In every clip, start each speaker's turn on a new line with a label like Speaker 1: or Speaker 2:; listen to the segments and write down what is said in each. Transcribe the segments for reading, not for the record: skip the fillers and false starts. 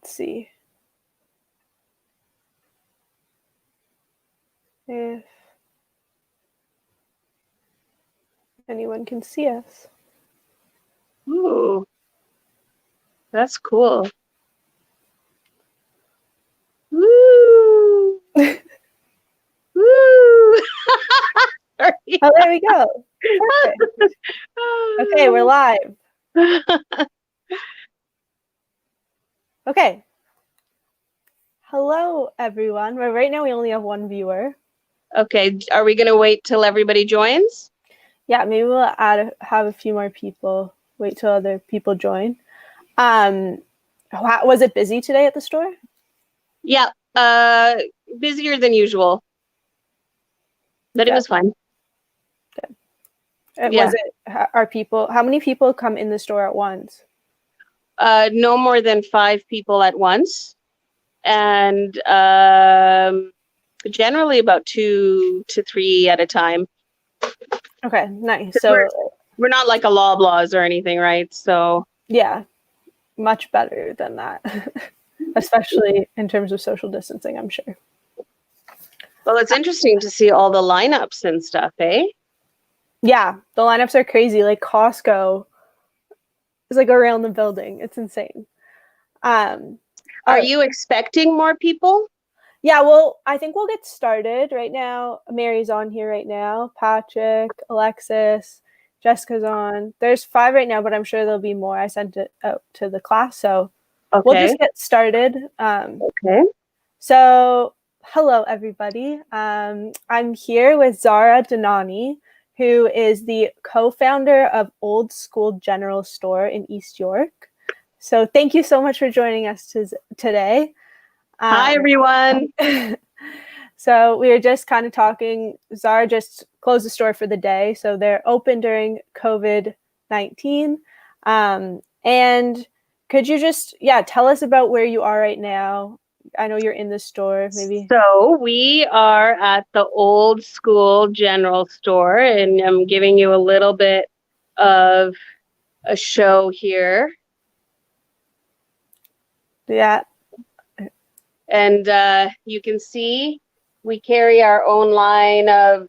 Speaker 1: Let's see if anyone can see us.
Speaker 2: Ooh, that's cool. Woo! Woo! Sorry.
Speaker 1: Oh, there we go. Perfect. Okay, we're live. Okay. Hello, everyone. Right now we only have one viewer.
Speaker 2: Okay, are we going to wait till everybody joins?
Speaker 1: Yeah, maybe we'll have a few more people. Wait till other people join. Was it busy today at the store?
Speaker 2: Yeah, busier than usual, but it was fun.
Speaker 1: Good.
Speaker 2: Yeah.
Speaker 1: Was it? How many people come in the store at once?
Speaker 2: No more than 5 people at once, and generally about 2 to 3 at a time.
Speaker 1: Okay, nice. So
Speaker 2: we're not like a Loblaws or anything, right? So
Speaker 1: yeah, much better than that, especially in terms of social distancing, I'm sure.
Speaker 2: Well, it's interesting to see all the lineups and stuff, eh?
Speaker 1: Yeah, the lineups are crazy. Like Costco is like around the building. It's insane.
Speaker 2: Are you expecting more people?
Speaker 1: Yeah, well, I think we'll get started right now. Mary's on here right now. Patrick, Alexis, Jessica's on. There's 5 right now, but I'm sure there'll be more. I sent it out to the class, so we'll just get started.
Speaker 2: Okay.
Speaker 1: So, hello, everybody. I'm here with Zahra Dhanani, who is the co-founder of Old School General Store in East York. So thank you so much for joining us today.
Speaker 2: Hi, everyone.
Speaker 1: So we were just kind of talking. Zahra just closed the store for the day. So they're open during COVID-19. And could you just, tell us about where you are right now? I know you're in the store, maybe.
Speaker 2: So we are at the Old School General Store, and I'm giving you a little bit of a show here.
Speaker 1: Yeah.
Speaker 2: And you can see we carry our own line of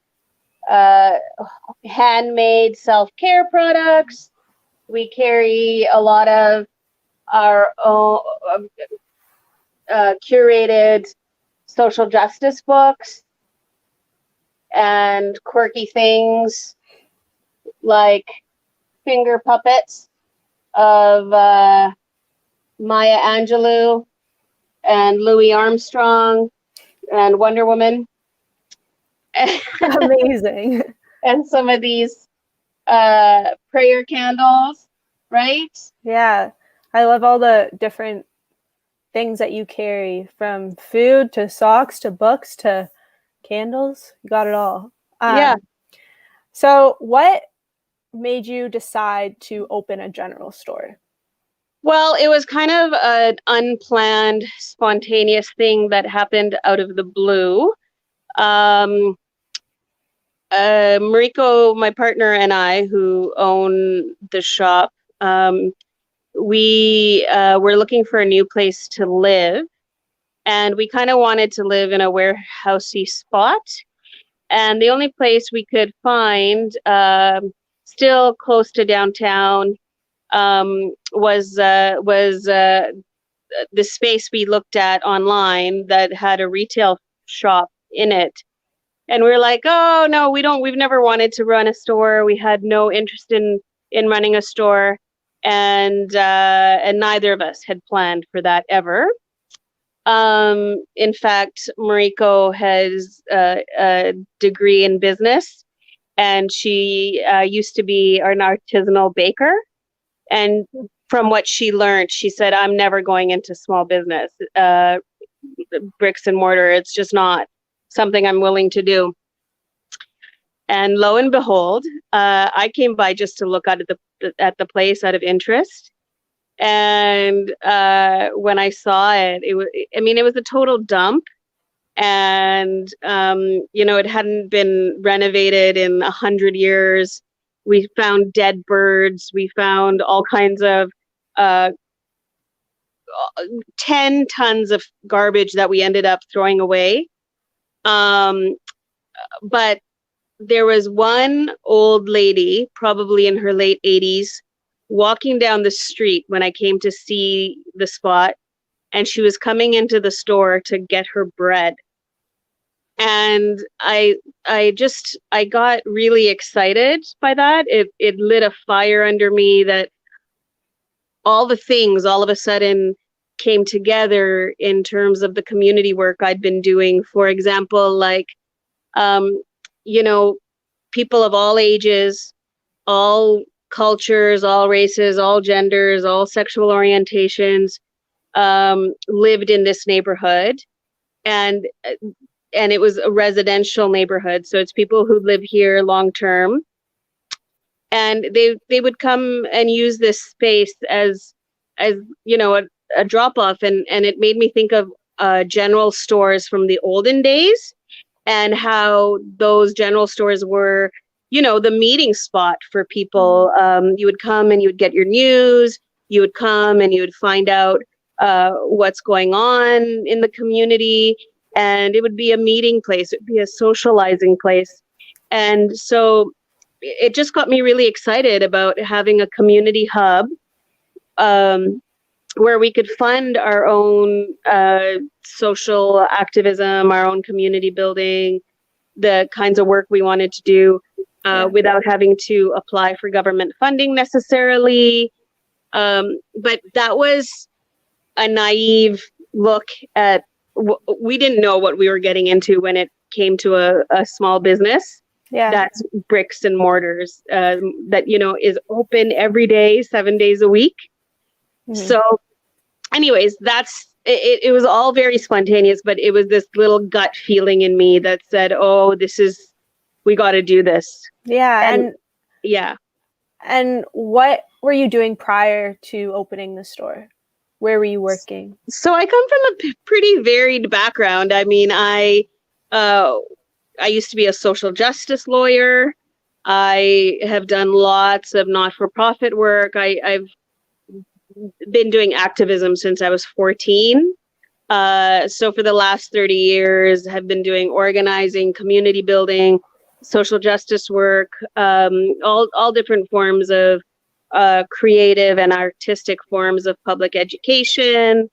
Speaker 2: handmade self-care products. We carry a lot of our own curated social justice books and quirky things like finger puppets of Maya Angelou and Louis Armstrong and Wonder Woman.
Speaker 1: Amazing.
Speaker 2: And some of these prayer candles, right?
Speaker 1: Yeah, I love all the different things that you carry, from food to socks to books to candles. You got it all.
Speaker 2: Yeah.
Speaker 1: So what made you decide to open a general store?
Speaker 2: Well, it was kind of an unplanned, spontaneous thing that happened out of the blue. Mariko, my partner, and I, who own the shop, we were looking for a new place to live, and we kind of wanted to live in a warehousey spot. And the only place we could find, still close to downtown, was the space we looked at online that had a retail shop in it. And we were like, oh no, we've never wanted to run a store. We had no interest in running a store. And neither of us had planned for that ever. In fact, Mariko has a degree in business, and she used to be an artisanal baker. And from what she learned, she said, I'm never going into small business, bricks and mortar. It's just not something I'm willing to do. And lo and behold, I came by just to look at the place out of interest. And when I saw it, it was a total dump. And, it hadn't been renovated in 100 years. We found dead birds. We found all kinds of 10 tons of garbage that we ended up throwing away. But there was one old lady, probably in her late 80s, walking down the street when I came to see the spot, and she was coming into the store to get her bread. And I got really excited by that. It lit a fire under me that all the things all of a sudden came together in terms of the community work I'd been doing. For example, like, you know, people of all ages, all cultures, all races, all genders, all sexual orientations lived in this neighborhood. And it was a residential neighborhood. So it's people who live here long term. And they would come and use this space as you know, a drop off, and it made me think of general stores from the olden days, and how those general stores were, you know, the meeting spot for people. You would come and you would get your news. You would come and you would find out what's going on in the community, and it would be a meeting place. It would be a socializing place. And so it just got me really excited about having a community hub where we could fund our own social activism, our own community building, the kinds of work we wanted to do without having to apply for government funding necessarily. But that was a naive look at, we didn't know what we were getting into when it came to a small business.
Speaker 1: Yeah.
Speaker 2: That's bricks and mortars that, you know, is open every day, 7 days a week. So anyways, that's it. It was all very spontaneous, but it was this little gut feeling in me that said, oh, we got to do this.
Speaker 1: Yeah.
Speaker 2: Yeah.
Speaker 1: And what were you doing prior to opening the store? Where were you working?
Speaker 2: So I come from a pretty varied background. I mean, I used to be a social justice lawyer. I have done lots of not-for-profit work. I've been doing activism since I was 14. So for the last 30 years, have been doing organizing, community building, social justice work, all different forms of creative and artistic forms of public education.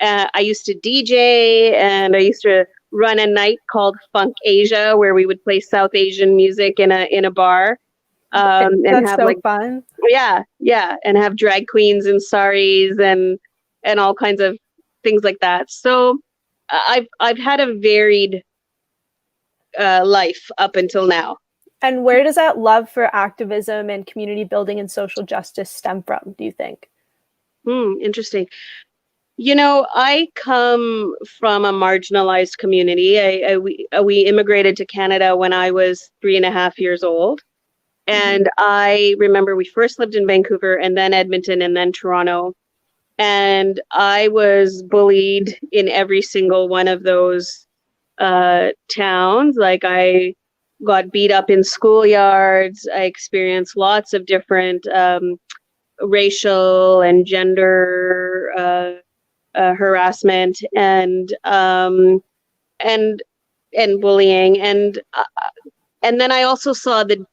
Speaker 2: I used to DJ, and I used to run a night called Funk Asia, where we would play South Asian music in a bar. And
Speaker 1: That's
Speaker 2: have
Speaker 1: so
Speaker 2: like
Speaker 1: fun.
Speaker 2: Yeah, and have drag queens in saris and all kinds of things like that. So I've had a varied life up until now.
Speaker 1: And where does that love for activism and community building and social justice stem from, do you think?
Speaker 2: Interesting. You know, I come from a marginalized community. We immigrated to Canada when I was 3.5 years old. And I remember we first lived in Vancouver, and then Edmonton, and then Toronto. And I was bullied in every single one of those towns. Like, I got beat up in schoolyards. I experienced lots of different racial and gender harassment and bullying. And then I also saw the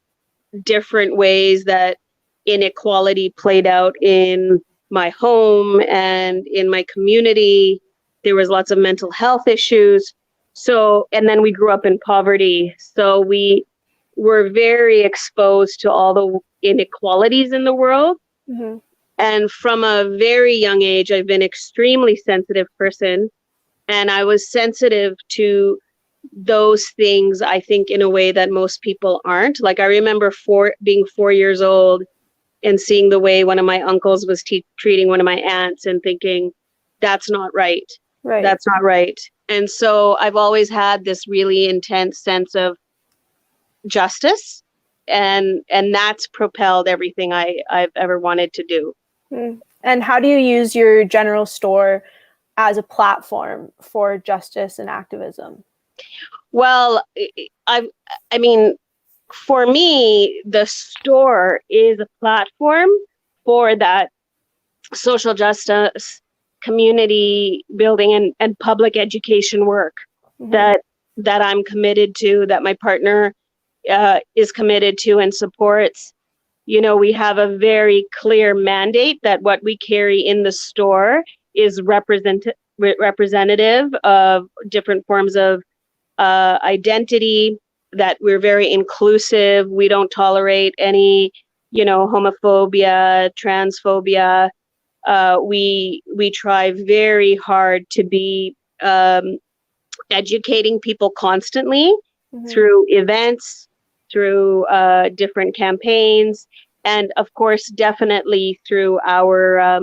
Speaker 2: different ways that inequality played out in my home and in my community. There was lots of mental health issues. So, and then we grew up in poverty. So we were very exposed to all the inequalities in the world. And from a very young age, I've been an extremely sensitive person. And I was sensitive to those things, I think, in a way that most people aren't. Like, I remember being 4 years old and seeing the way one of my uncles was treating one of my aunts and thinking, that's not right. That's not right. And so I've always had this really intense sense of justice, and that's propelled everything I've ever wanted to do.
Speaker 1: And how do you use your general store as a platform for justice and activism?
Speaker 2: Well, I mean, for me, the store is a platform for that social justice, community building and public education work that I'm committed to, that my partner is committed to and supports. You know, we have a very clear mandate that what we carry in the store is representative of different forms of identity, that we're very inclusive. We don't tolerate any, you know, homophobia, transphobia. We try very hard to be educating people constantly through events, through different campaigns, and of course, definitely through our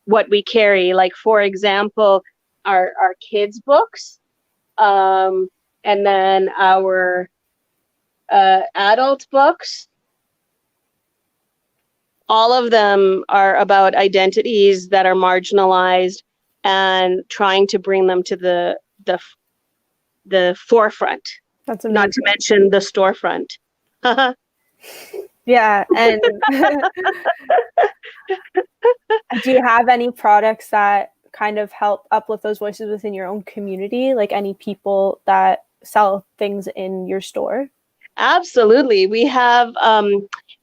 Speaker 2: what we carry. Like, for example, our kids' books, and then our adult books. All of them are about identities that are marginalized and trying to bring them to the forefront.
Speaker 1: That's amazing.
Speaker 2: Not to mention the storefront.
Speaker 1: Yeah, and do you have any products that kind of help uplift those voices within your own community? Like any people that sell things in your store?
Speaker 2: Absolutely. We have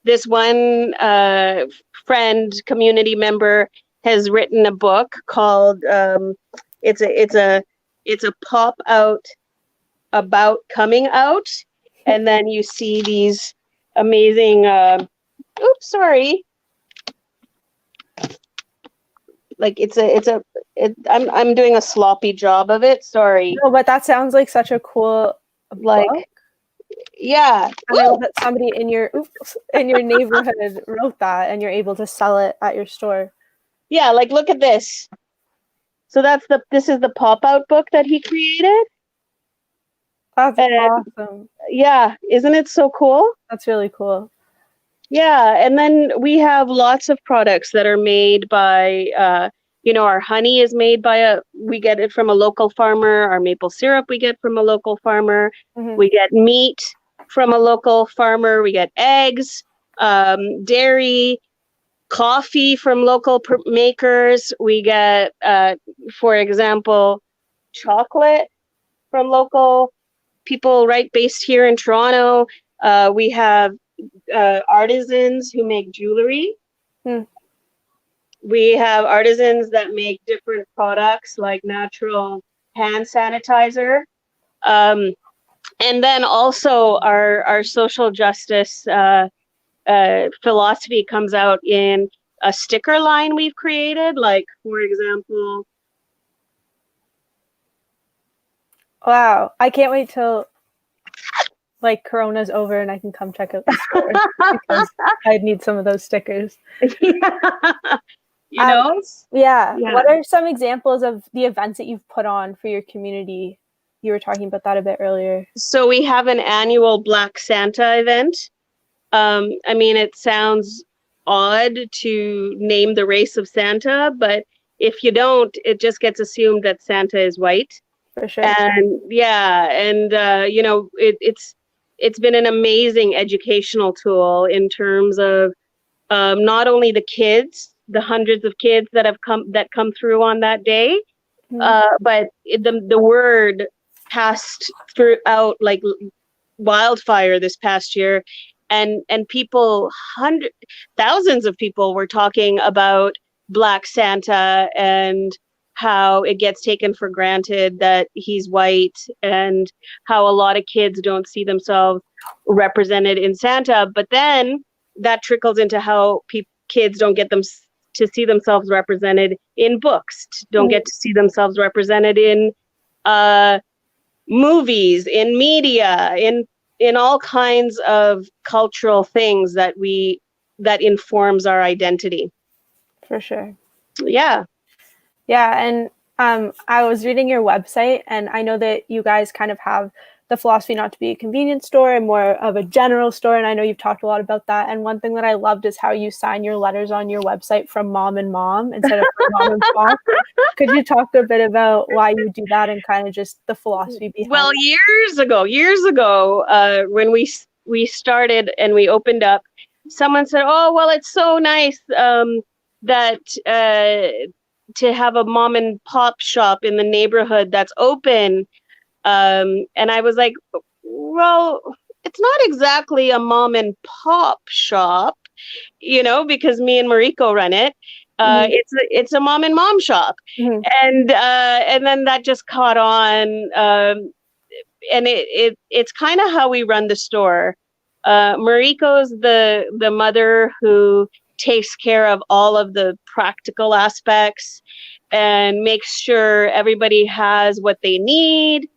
Speaker 2: this one friend, community member, has written a book called it's a pop out about coming out, and then you see these amazing oops, sorry. Like I'm doing a sloppy job of it. Sorry.
Speaker 1: No, but that sounds like such a cool
Speaker 2: like
Speaker 1: book.
Speaker 2: Yeah.
Speaker 1: I know that somebody in your neighborhood wrote that, and you're able to sell it at your store.
Speaker 2: Yeah, like look at this. So this is the pop-out book that he created.
Speaker 1: That's awesome.
Speaker 2: Yeah, isn't it so cool?
Speaker 1: That's really cool.
Speaker 2: Yeah, and then we have lots of products that are made by our honey is made by we get it from a local farmer. Our maple syrup we get from a local farmer. We get meat from a local farmer. We get eggs, dairy, coffee from local makers. We get, for example, chocolate from local people, right, based here in Toronto. We have artisans who make jewelry. We have artisans that make different products like natural hand sanitizer. And then also our social justice philosophy comes out in a sticker line we've created. Like, for example.
Speaker 1: Wow, I can't wait till like Corona's over and I can come check out the store because I'd need some of those stickers.
Speaker 2: Yeah.
Speaker 1: What are some examples of the events that you've put on for your community? You were talking about that a bit earlier.
Speaker 2: So we have an annual Black Santa event. I mean, it sounds odd to name the race of Santa, but if you don't, it just gets assumed that Santa is white.
Speaker 1: For sure.
Speaker 2: And it's been an amazing educational tool in terms of not only the kids, the hundreds of kids that come through on that day, but the word passed throughout like wildfire this past year, and people, thousands of people were talking about Black Santa and how it gets taken for granted that he's white, and how a lot of kids don't see themselves represented in Santa. But then that trickles into how kids don't get them to see themselves represented in books, don't get to see themselves represented in movies, in media, in all kinds of cultural things that informs our identity.
Speaker 1: For sure.
Speaker 2: Yeah.
Speaker 1: Yeah, and I was reading your website, and I know that you guys kind of have the philosophy not to be a convenience store and more of a general store, and I know you've talked a lot about that. And one thing that I loved is how you sign your letters on your website from mom and mom instead of from mom and pop. Could you talk a bit about why you do that and kind of just the philosophy behind
Speaker 2: Well,
Speaker 1: it?
Speaker 2: years ago, when we started and we opened up, someone said, "Oh, well, it's so nice that to have a mom and pop shop in the neighborhood that's open. And I was like, well, it's not exactly a mom and pop shop, because me and Mariko run it.
Speaker 1: Mhm.
Speaker 2: It's a mom and mom shop,
Speaker 1: Mhm.
Speaker 2: and then that just caught on, and it's kind of how we run the store. Mariko's the mother who takes care of all of the practical aspects and makes sure everybody has what they need.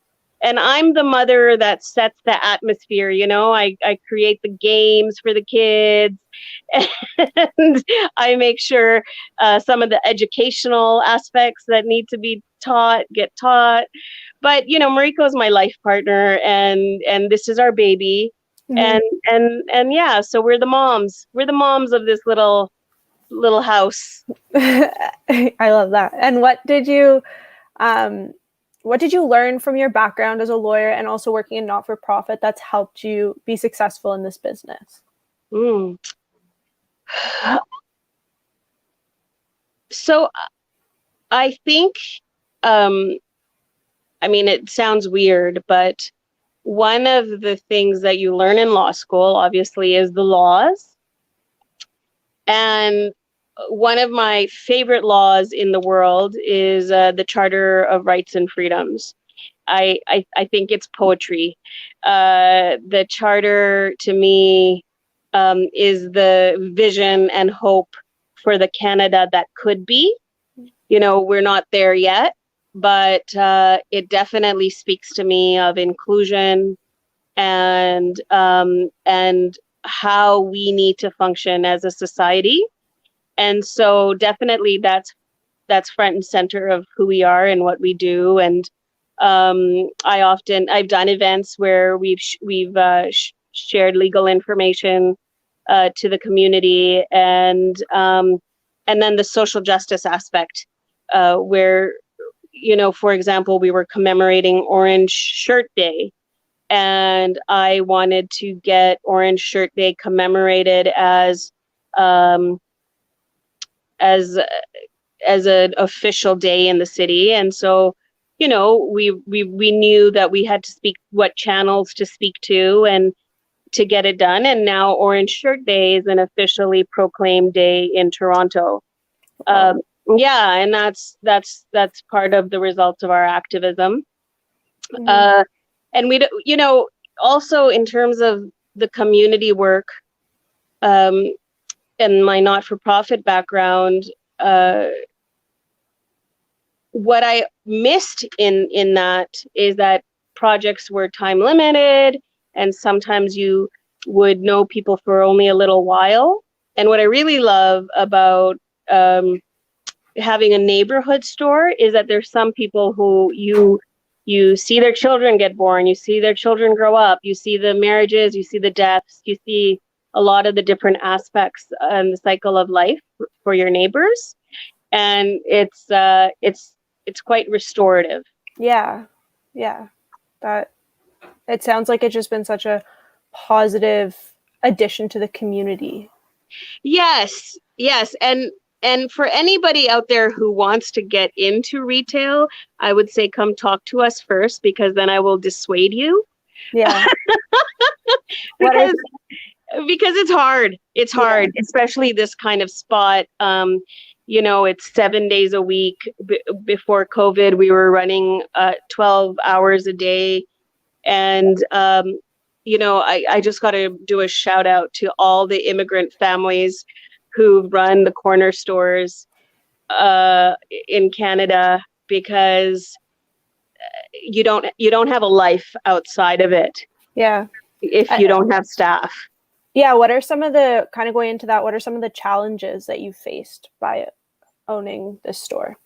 Speaker 2: And I'm the mother that sets the atmosphere. I create the games for the kids, and I make sure some of the educational aspects that need to be taught get taught. But Mariko is my life partner, and this is our baby,
Speaker 1: Mhm.
Speaker 2: and yeah, so we're the moms. We're the moms of this little house.
Speaker 1: I love that. And um, what did you learn from your background as a lawyer and also working in not-for-profit that's helped you be successful in this business?
Speaker 2: Mm. So I think, um, I mean, it sounds weird, but one of the things that you learn in law school, obviously, is the laws. And one of my favorite laws in the world is the Charter of Rights and Freedoms. I think it's poetry. The Charter, to me, is the vision and hope for the Canada that could be. We're not there yet, but it definitely speaks to me of inclusion and how we need to function as a society. And so definitely that's front and center of who we are and what we do. And I've done events where we've shared legal information to the community, and then the social justice aspect, where for example, we were commemorating Orange Shirt Day, and I wanted to get Orange Shirt Day commemorated um, as an official day in the city. And so we knew that we had to speak what channels to speak to and to get it done. And now Orange Shirt Day is an officially proclaimed day in Toronto.
Speaker 1: Oh.
Speaker 2: um, yeah, and that's part of the results of our activism.
Speaker 1: Mhm.
Speaker 2: uh, and also in terms of the community work, um, and my not-for-profit background, uh, what I missed in that is that projects were time limited, and sometimes you would know people for only a little while. And what I really love about having a neighborhood store is that there's some people who you see their children get born, you see their children grow up, you see the marriages, you see the deaths, you see a lot of the different aspects and the cycle of life for your neighbors, and it's quite restorative.
Speaker 1: Yeah. Yeah. That it sounds like it's just been such a positive addition to the community.
Speaker 2: Yes, yes, and for anybody out there who wants to get into retail, I would say come talk to us first, because then I will dissuade you.
Speaker 1: Yeah. What are
Speaker 2: because because it's hard. It's
Speaker 1: Yeah.
Speaker 2: hard, especially this kind of spot. It's 7 days a week. Before COVID, we were running 12 hours a day. And, I just got to do a shout out to all the immigrant families who run the corner stores uh, in Canada, because you don't have a life outside of it
Speaker 1: Yeah.
Speaker 2: if
Speaker 1: I,
Speaker 2: you don't have staff.
Speaker 1: yeah, what are some of the kind of going into that, what are some of the challenges that you faced by owning this store?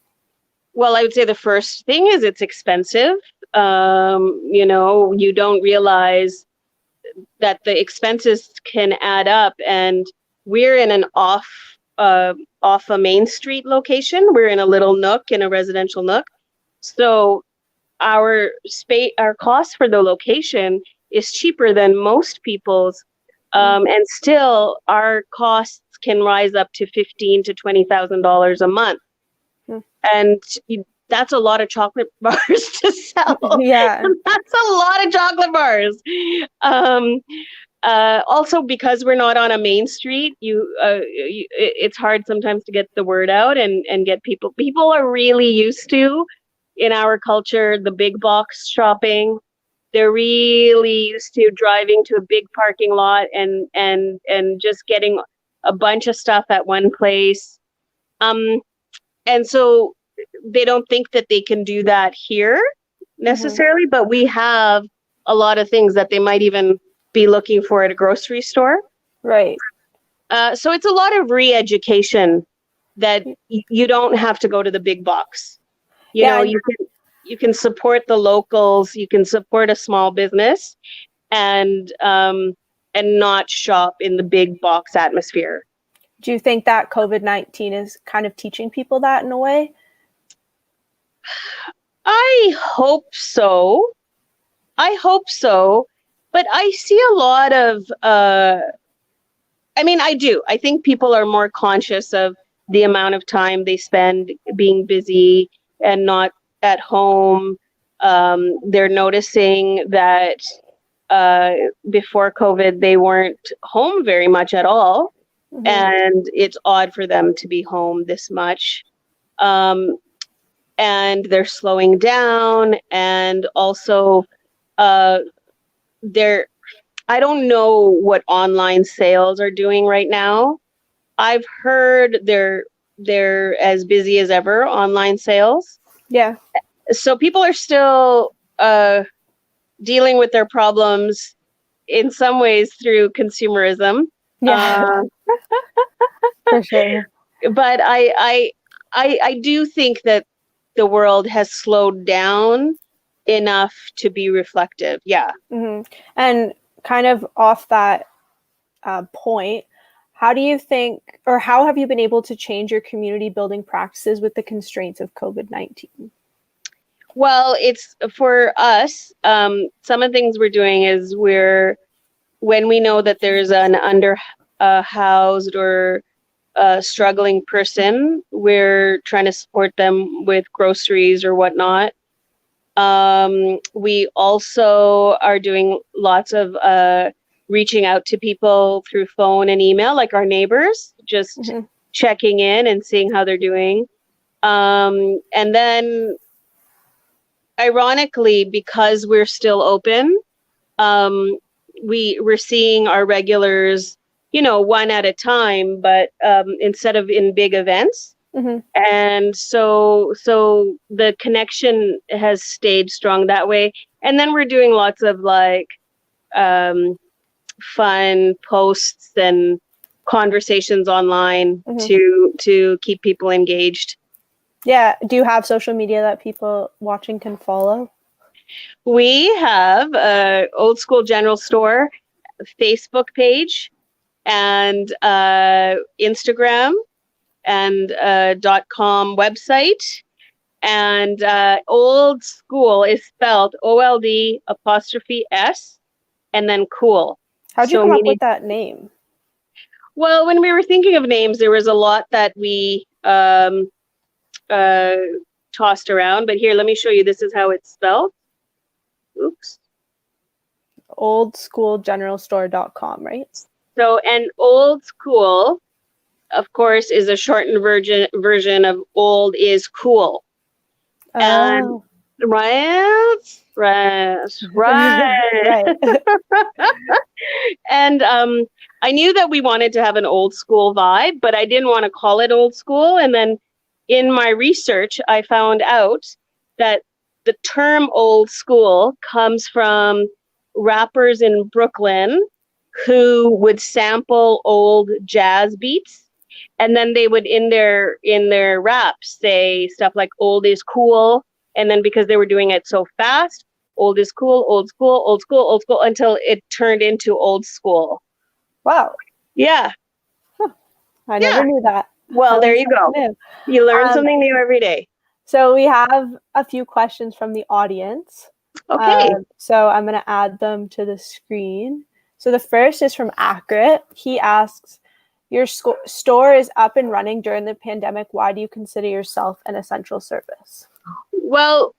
Speaker 2: Well, I would say the first thing is it's expensive. You don't realize that the expenses can add up, and we're in an off a main street location. We're in a little nook, in a residential nook. So our cost for the location is cheaper than most people's, and still our costs can rise up to $15,000 to $20,000 a month. And that's a lot of chocolate bars to sell.
Speaker 1: Yeah.
Speaker 2: That's a lot of chocolate bars. Also, because we're not on a main street, it's hard sometimes to get the word out and get people. People are really used to, in our culture, the big box shopping. They're really used to driving to a big parking lot and just getting a bunch of stuff at one place. And so they don't think that they can do that here necessarily, but we have a lot of things that they might even be looking for at a grocery store.
Speaker 1: Right.
Speaker 2: So it's a lot of re-education that you don't have to go to the big box. You know, you can support the locals, you can support a small business, and not shop in the big box atmosphere.
Speaker 1: Do you think that COVID-19 is kind of teaching people that in a way?
Speaker 2: I hope so. But I see a lot of, I do. I think people are more conscious of the amount of time they spend being busy and not at home. They're noticing that before COVID, they weren't home very much at all. And it's odd for them to be home this much. And they're slowing down, and also I don't know what online sales are doing right now. I've heard they're as busy as ever, online sales.
Speaker 1: Yeah.
Speaker 2: So people are still dealing with their problems in some ways through consumerism.
Speaker 1: Yeah. For sure.
Speaker 2: But I do think that the world has slowed down enough to be reflective. Yeah.
Speaker 1: And kind of off that point, how do you think, or how have you been able to change your community building practices with the constraints of COVID-19?
Speaker 2: Well, it's for us, some of the things we're doing is when we know that there's an housed or struggling person, we're trying to support them with groceries or whatnot. We also are doing lots of reaching out to people through phone and email, like our neighbors, just checking in and seeing how they're doing. And then, ironically, because we're still open, we're seeing our regulars, one at a time, but instead of in big events. And so the connection has stayed strong that way. And then we're doing lots of like fun posts and conversations online to keep people engaged.
Speaker 1: Yeah. Do you have social media that people watching can follow?
Speaker 2: We have a Old School General Store Facebook page and Instagram and .com website. And Old School is spelled OLD''S and then cool.
Speaker 1: How'd you come up with that name?
Speaker 2: Well, when we were thinking of names, there was a lot that we tossed around. But here, let me show you. This is how it's spelled. Oops.
Speaker 1: oldschoolgeneralstore.com, right?
Speaker 2: So, and Old School, of course, is a shortened version of Old is Cool. And right. And I knew that we wanted to have an old school vibe, but I didn't want to call it old school. And then in my research, I found out that the term old school comes from rappers in Brooklyn who would sample old jazz beats. And then they would in their raps say stuff like old is cool. And then because they were doing it so fast, old is cool, old school, old school, old school, until it turned into old school.
Speaker 1: Wow.
Speaker 2: Yeah.
Speaker 1: I never knew that.
Speaker 2: Well, there you go. You learn something new every day.
Speaker 1: So we have a few questions from the audience.
Speaker 2: Okay.
Speaker 1: So I'm going to add them to the screen. So the first is from Accurate. He asks, Your store is up and running during the pandemic. Why do you consider yourself an essential service?
Speaker 2: Well,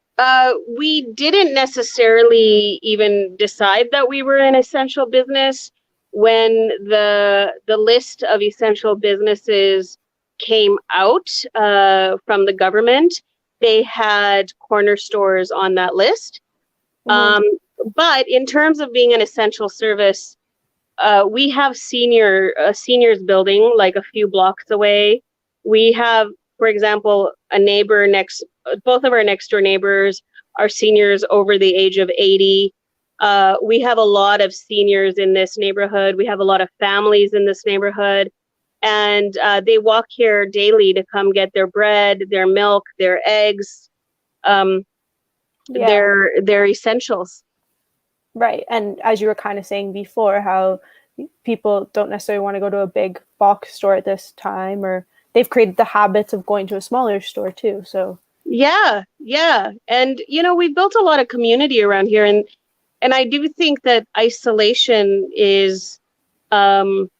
Speaker 2: we didn't necessarily even decide that we were an essential business when the list of essential businesses came out from the government. They had corner stores on that list.
Speaker 1: Mm-hmm.
Speaker 2: But in terms of being an essential service, we have seniors building like a few blocks away. We have, for example, a neighbor both of our next door neighbors are seniors over the age of 80. We have a lot of seniors in this neighborhood. We have a lot of families in this neighborhood, and they walk here daily to come get their bread, their milk, their eggs, their essentials.
Speaker 1: Right. And as you were kind of saying before, how people don't necessarily want to go to a big box store at this time, or they've created the habits of going to a smaller store too. So
Speaker 2: yeah. And we've built a lot of community around here, and I do think that isolation is hard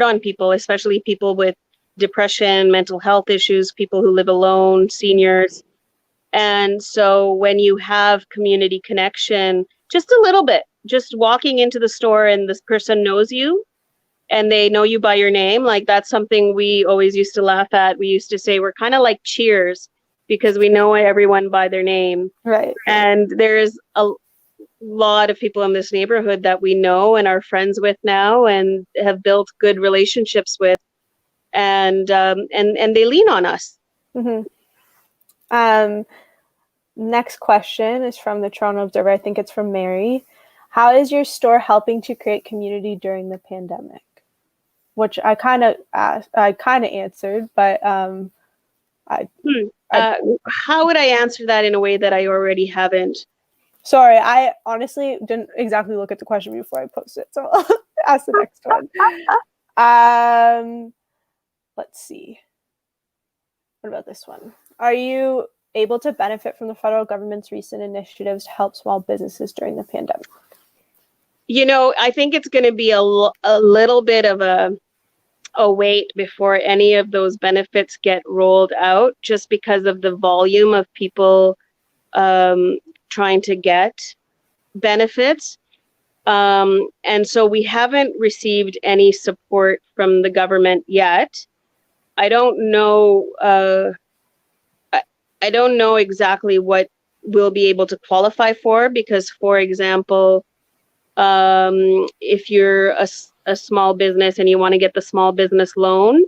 Speaker 2: on people, especially people with depression, mental health issues, people who live alone, seniors. And so when you have community connection, just a little bit, just walking into the store and this person knows you and they know you by your name, like that's something we always used to laugh at. We used to say we're kind of like Cheers because we know everyone by their name.
Speaker 1: right.
Speaker 2: And there's a lot of people in this neighborhood that we know and are friends with now and have built good relationships with, and they lean on us.
Speaker 1: Mm-hmm. Next question is from the Toronto Observer. I think it's from Mary. How is your store helping to create community during the pandemic? Which I kind of answered, but
Speaker 2: How would I answer that in a way that I already haven't?
Speaker 1: Sorry, I honestly didn't exactly look at the question before I posted it, so I'll ask the next one. Let's see. What about this one? Are you able to benefit from the federal government's recent initiatives to help small businesses during the pandemic?
Speaker 2: I think it's going to be a little bit of a wait before any of those benefits get rolled out, just because of the volume of people trying to get benefits. And so we haven't received any support from the government yet. I don't know exactly what we'll be able to qualify for, because, for example, if you're a small business and you want to get the small business loan,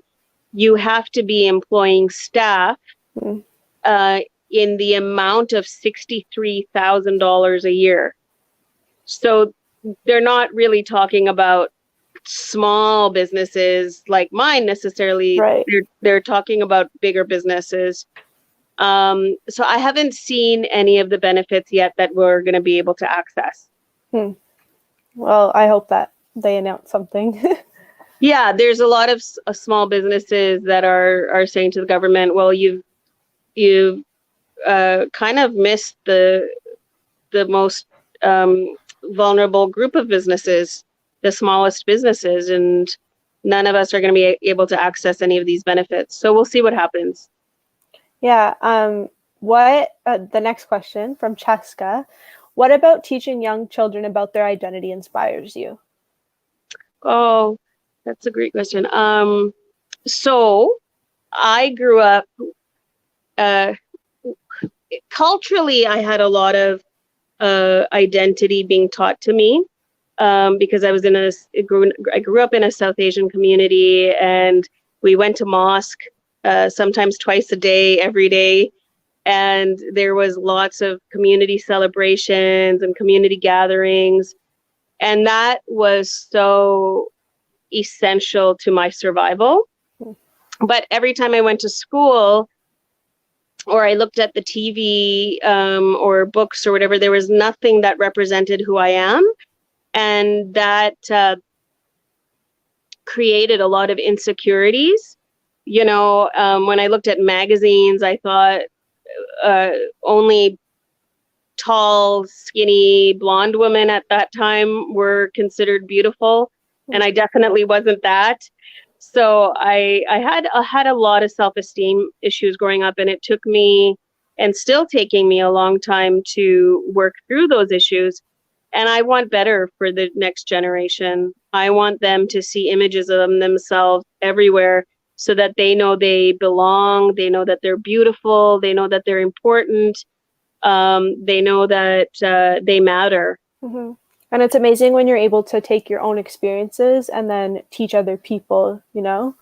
Speaker 2: you have to be employing staff in the amount of $63,000 a year. So they're not really talking about small businesses like mine necessarily.
Speaker 1: Right.
Speaker 2: They're talking about bigger businesses. So I haven't seen any of the benefits yet that we're going to be able to access.
Speaker 1: Well, I hope that they announce something.
Speaker 2: Yeah, there's a lot of small businesses that are saying to the government, well, you've kind of missed the most vulnerable group of businesses, the smallest businesses, and none of us are going to be able to access any of these benefits. So we'll see what happens.
Speaker 1: Yeah. The next question from Cheska. What about teaching young children about their identity inspires you?
Speaker 2: Oh, that's a great question. So I grew up, culturally, I had a lot of identity being taught to me, because I grew up in a South Asian community, and we went to mosque sometimes twice a day, every day. And there was lots of community celebrations and community gatherings. And that was so essential to my survival. But every time I went to school or I looked at the TV or books or whatever, there was nothing that represented who I am. And that created a lot of insecurities. When I looked at magazines, I thought only tall, skinny, blonde women at that time were considered beautiful. and I definitely wasn't that. So I had a lot of self-esteem issues growing up, and it took me, and still taking me, a long time to work through those issues. And I want better for the next generation. I want them to see images of themselves everywhere so that they know they belong, they know that they're beautiful, they know that they're important, they know that they matter.
Speaker 1: Mm-hmm. And it's amazing when you're able to take your own experiences and then teach other people, you know?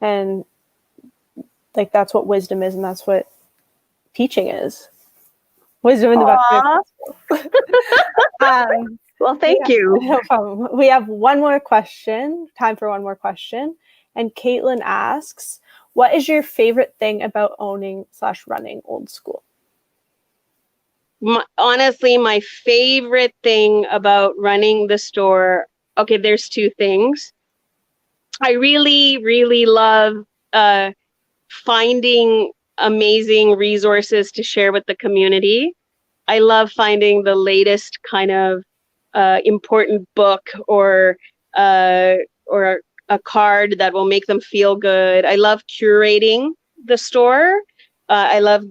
Speaker 1: And like that's what wisdom is, and that's what teaching is. Wisdom in the best way
Speaker 2: Aw.
Speaker 1: possible.
Speaker 2: Well, thank you.
Speaker 1: No problem. We have one more question, time for one more question. And Caitlin asks, what is your favorite thing about owning/running Old School?
Speaker 2: Honestly, my favorite thing about running the store, okay, there's two things. I really, really love finding amazing resources to share with the community. I love finding the latest kind of important book, uh, or a card that will make them feel good. I love curating the store. I love,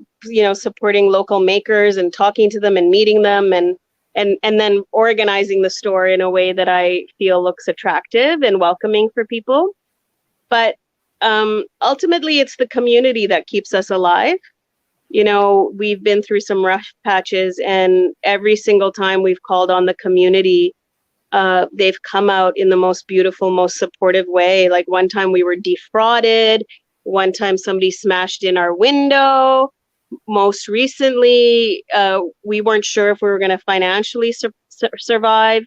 Speaker 2: supporting local makers and talking to them and meeting them, and then organizing the store in a way that I feel looks attractive and welcoming for people. But ultimately, it's the community that keeps us alive. We've been through some rough patches, and every single time we've called on the community, they've come out in the most beautiful, most supportive way. Like one time we were defrauded, one time somebody smashed in our window. Most recently, we weren't sure if we were going to financially survive.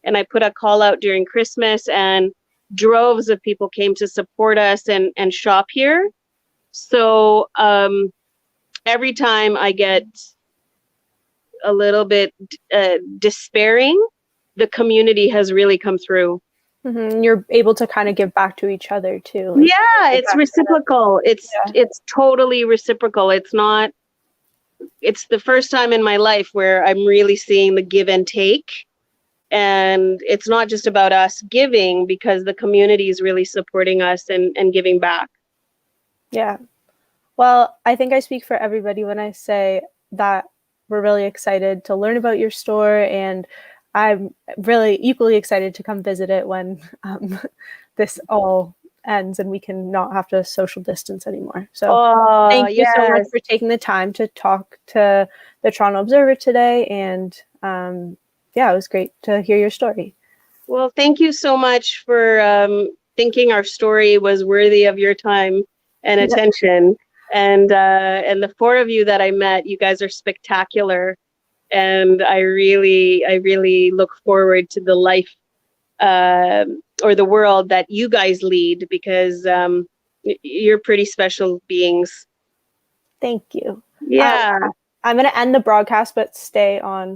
Speaker 2: And I put a call out during Christmas, and droves of people came to support us and shop here. So every time I get a little bit despairing, the community has really come through.
Speaker 1: Mm-hmm. You're able to kind of give back to each other too. Like,
Speaker 2: yeah, it's reciprocal. It's totally reciprocal. It's the first time in my life where I'm really seeing the give and take. And it's not just about us giving, because the community is really supporting us and giving back.
Speaker 1: Yeah. Well, I think I speak for everybody when I say that we're really excited to learn about your store, and I'm really equally excited to come visit it when this all ends and we can not have to social distance anymore. So thank you so much for taking the time to talk to the Toronto Observer today. And yeah, it was great to hear your story.
Speaker 2: Well, thank you so much for thinking our story was worthy of your time and attention. And the four of you that I met, you guys are spectacular. And I really look forward to the life or the world that you guys lead, because you're pretty special beings.
Speaker 1: Thank you.
Speaker 2: Yeah.
Speaker 1: I'm going to end the broadcast, but stay on